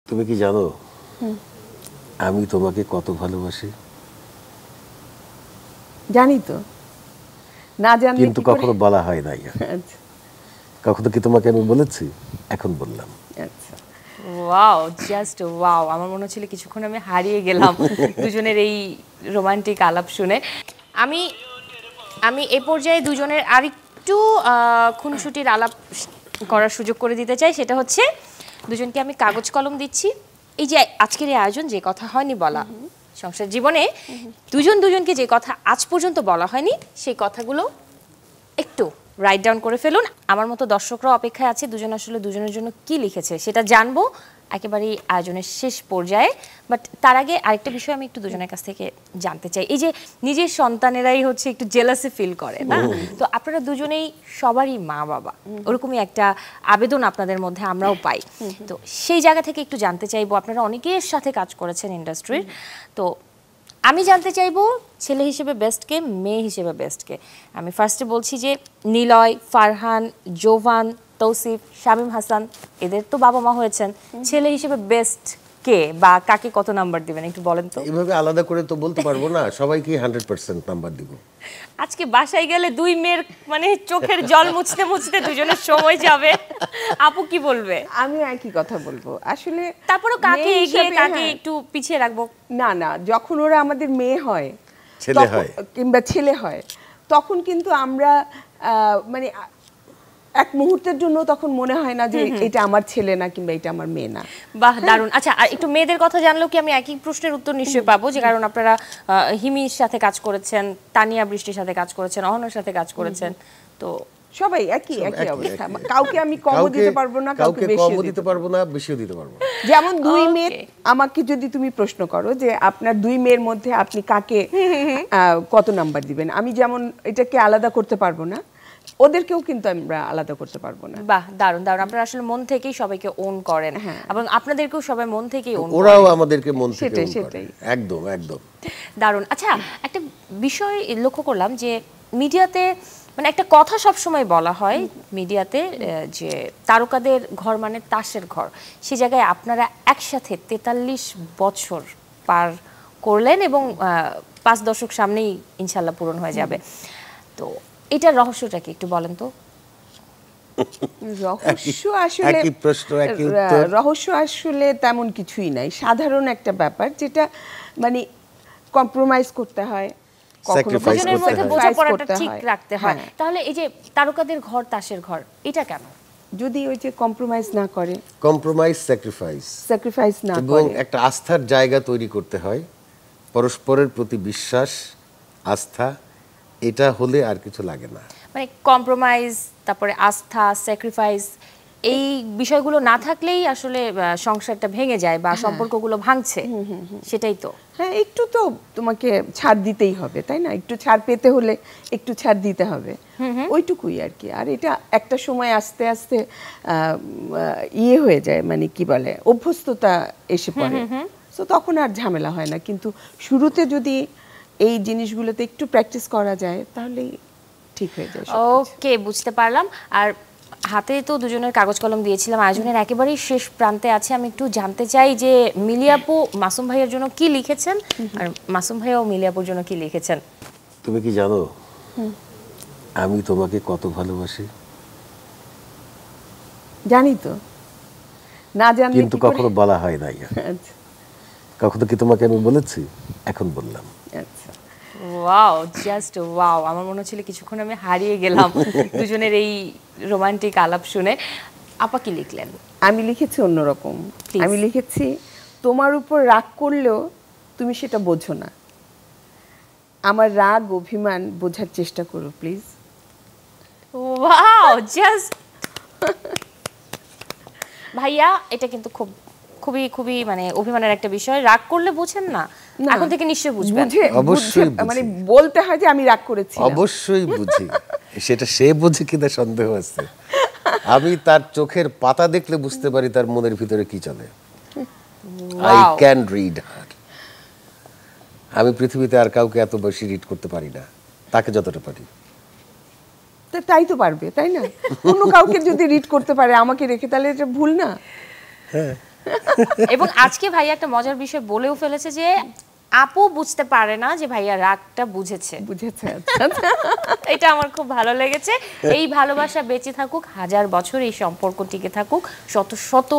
তুমি কি জানো আমি তোমাকে কত ভালোবাসি? জানি তো, না জানলে কিন্তু কখনো বলা হয় নাই। আচ্ছা কখনো কি তোমাকে আমি বলেছি? এখন বললাম। আচ্ছা, ওয়াও, জাস্ট ওয়াও। আমার মনে হচ্ছিল কিছুক্ষণ আমি হারিয়ে গেলাম দুজনের এই রোমান্টিক আলাপ শুনে। আমি আমি এই পর্যায়ে দুজনের আরেকটু খুনসুটির আলাপ করার সুযোগ করে দিতে চাই। সেটা হচ্ছে দুজনকে আমি কাগজ কলম দিচ্ছি। এই যে আজকের এই আয়োজন, যে কথা হয়নি বলা সংসার জীবনে, দুজনকে যে কথা আজ পর্যন্ত বলা হয়নি সেই কথাগুলো একটু রাইট ডাউন করে ফেলুন। আমার মতো দর্শকরা অপেক্ষায় আছে দুজন আসলে দুজনের জন্য কি লিখেছে সেটা জানবো একেবারেই আয়োজনের শেষ পর্যায়ে। বাট তার আগে আরেকটা বিষয় আমি একটু দুজনের কাছ থেকে জানতে চাই। এই যে নিজের সন্তানেরাই হচ্ছে একটু জেলাসি ফিল করে না, তো আপনারা দুজনেই সবারই মা বাবা, ওরকমই একটা আবেদন আপনাদের মধ্যে আমরাও পাই। তো সেই জায়গা থেকে একটু জানতে চাইবো, আপনারা অনেকের সাথে কাজ করেছেন ইন্ডাস্ট্রির, তো আমি জানতে চাইবো ছেলে হিসেবে বেস্টকে, মেয়ে হিসেবে বেস্টকে। আমি ফার্স্টে বলছি যে নিলয়, ফারহান, জোভান, তৌসিফ, শামীম হাসান, এদের তো বাবা মা হয়েছেন, ছেলে হিসেবে বেস্ট কে বা কাকে কত নাম্বার দিবেন একটু বলেন তো। এইভাবে আলাদা করে তো বলতে পারবো না, সবাইকে 100% নাম্বার দিব। আজকে বাসায় গেলে দুই মেয়ের মানে চোখের জল মুছতে মুছতে দুজনের সময় যাবে, আপু কি বলবে? আমি একই কথা বলবো আসলে। তারপরে কাকে মেয়ে এগিয়ে হিসাবে, কাকে হ্যাঁ। একটু পিছিয়ে রাখবো? না না, যখন ওরা আমাদের মেয়ে হয়, ছেলে হয় কিংবা ছেলে হয়, তখন কিন্তু আমরা মানে এক মুহূর্তের জন্য তখন মনে হয় না যে এটা আমার ছেলে না কিংবা এটা আমার মেয়ে না। বাহ, দারুণ। আচ্ছা, আর একটু মেয়েদের কথা জানলেও কি আমি একই প্রশ্নের উত্তর নিশ্চয়ই পাবো, যে কারণ আপনারা হিমির সাথে কাজ করেছেন, তানিয়া বৃষ্টির সাথে কাজ করেছেন, অহনার সাথে কাজ করেছেন, তো সবাই একই অবস্থা। কাউকে আমি কমও দিতে পারবো না, কাউকে বেশিও দিতে পারবো না, বেশিও দিতে পারবো না। যেমন দুই মেয়ে, আমাকে যদি তুমি প্রশ্ন করো যে আপনার দুই মেয়ের মধ্যে আপনি কাকে কত নাম্বার দিবেন, আমি যেমন এটাকে আলাদা করতে পারবো না, ওদেরকেও কিন্তু আমরা আলাদা করতে পারবো না। বাহ, দারুণ দারুণ। আপনারা আসলে মন থেকেই সবাইকে ওন করেন এবং আপনাদেরকেও সবাই মন থেকেই ওন করেন। ওরাও আমাদেরকে মন থেকে ওন করে। সেটাই। একদম একদম দারুণ। আচ্ছা, একটা বিষয় লক্ষ্য করলাম যে মিডিয়াতে মানে একটা কথা সব সময় বলা হয় মিডিয়াতে, যে তারকাদের ঘর মানে তাসের ঘর। সেই জায়গায় আপনারা একসাথে 43 বছর পার করলেন এবং 5 দশক সামনেই ইনশাল্লাহ পূরণ হয়ে যাবে। তো এটার রহস্যটা কি একটু বলেন তো? রহস্য আসলে একই প্রশ্ন, একই উত্তর। রহস্য আসলে তেমন কিছুই নাই, সাধারণ একটা ব্যাপার যেটা মানে কম্প্রোমাইজ করতে হয়, দুজনের মধ্যে বোঝাপড়াটা ঠিক রাখতে হয়। তাহলে এই যে তারকাদের ঘর তাসের ঘর, এটা কেন? যদি ওই যে কম্প্রোমাইজ না করে, কম্প্রোমাইজ স্যাক্রিফাইস না এবং করে, একটা আস্থার জায়গা তৈরি করতে হয়, পরস্পরের প্রতি বিশ্বাস, আস্থা, এটা হলে আর কিছু লাগে না। মানে কম্প্রোমাইজ, তারপরে আস্থা, স্যাক্রিফাইস, এই বিষয়গুলো না থাকলেই আসলে সংসারটা ভেঙে যায় বা সম্পর্কগুলো ভাঙছে, সেটাই তো। হ্যাঁ, একটু তো তোমাকে ছাড় দিতেই হবে, তাই না? একটু ছাড় পেতে হলে একটু ছাড় দিতে হবে, ওইটুকুই আর কি। আর এটা একটা সময় আস্তে আস্তে ইয়ে হয়ে যায়, মানে কি বলে, অভ্যস্ততা এসে পড়ে, তো তখন আর ঝামেলা হয় না। কিন্তু শুরুতে যদি এই জিনিসগুলোতে একটু প্র্যাকটিস করা যায় তাহলেই ঠিক হয়ে যায়। ওকে, বুঝতে পারলাম। আর হাতে তো দুজনের কাগজ কলম দিয়েছিলাম, আয়োজনের একেবারেই শেষ প্রান্তে আছে। আমি একটু জানতে চাই যে মিলিয়াপু মাসুম ভাইয়ের জন্য কি লিখেছেন, আর মাসুম ভাইয়াও মিলিয়াপুর জন্য কি লিখেছেন। তুমি কি জানো আমি তোমাকে কত ভালোবাসি? জানি তো, না জানলে কিন্তু কখনো বলা হয় নাই। আচ্ছা কখনো কি তোমাকে আমি বলেছি? এখন বললাম। আচ্ছা, ওয়াও, জাস্ট ওয়াও। আমার মনে হচ্ছিল কিছুক্ষণ আমি হারিয়ে গেলাম দুজনের এই রোমান্টিক আলাপ শুনে। আপা কি লিখলেন? আমি লিখেছি অন্যরকম। আমি লিখেছি, তোমার উপর রাগ করলেও তুমি সেটা বোঝো না, আমার রাগ অভিমান বোঝার চেষ্টা করো প্লিজ। ওয়াও, জাস্ট ভাইয়া, এটা কিন্তু খুবই খুবই মানে অভিমানের একটা বিষয়। রাগ করলে বোঝেন না, এখন থেকে নিশ্চয়ই বুঝবেন। অবশ্যই মানে বলতে হয় যে আমি রাগ করেছি, অবশ্যই বুঝি। সেটা সে বুঝে কিনা সন্দেহ আছে। আমি তার চোখের পাতা দেখলে বুঝতে পারি তার মনের ভিতরে কি চলে। আই ক্যান রিড হার। আমি পৃথিবীতে আর কাউকে এত বেশি রিড করতে পারি না, তাকে যতটা পারি। তাই তো পারবে, তাই না? অন্য কাউকে যদি রিড করতে পারে আমাকে রেখে, তাহলে এটা ভুল না? হ্যাঁ। এবং আজকে ভাইয়া একটা মজার বিষয় বলেও ফেলেছে যে আপু বুঝতে পারে না যে ভাইয়া রাগটা বুঝেছে। আচ্ছা। এটা আমার খুব ভালো লেগেছে। এই ভালোবাসা বেঁচে থাকুক, হাজার বছর এই সম্পর্ক টিকে থাকুক, শত শত